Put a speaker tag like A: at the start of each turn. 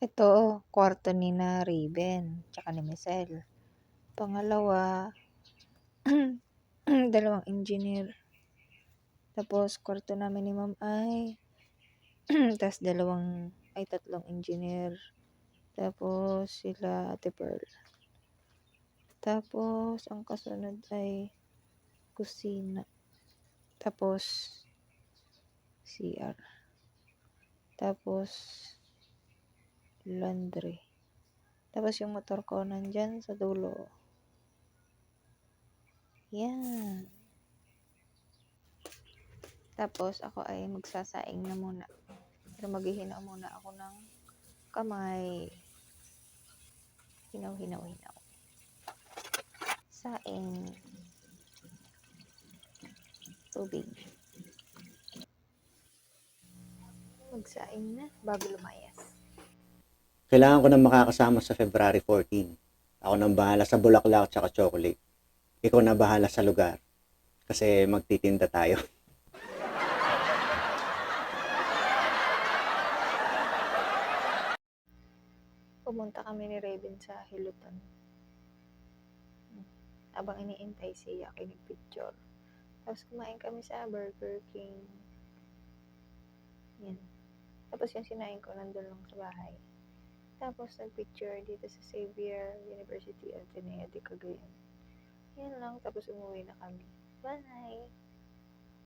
A: Ito, kwarto ni na Raven, tsaka ni Michelle. Pangalawa, dalawang engineer. Tapos, kwarto namin ni Ma'am ay, tas tatlong engineer. Tapos, sila Ate Pearl. Tapos, ang kasunod ay kusina. Tapos, CR. Tapos, laundry. Tapos, yung motor ko nandyan sa dulo. Yan. Tapos, ako ay magsasaing na muna. Pero maghihina muna ako ng kamay. Hinaw. Saing. Tubig. Magsaing na bago lumayas.
B: Kailangan ko na makakasama sa February 14. Ako nang bahala sa bulaklak at saka chocolate. Ikaw na bahala sa lugar. Kasi magtitinda tayo.
A: Pumunta kami ni Raven sa Hilutan. Abang iniintay siya, kinipicture. Tapos kumain kami sa Burger King. Yan. Tapos yung sinain ko nandun lang sa bahay. Tapos nagpicture dito sa Xavier University Ateneo de Cagayan. Yan lang. Tapos umuwi na kami. Bye!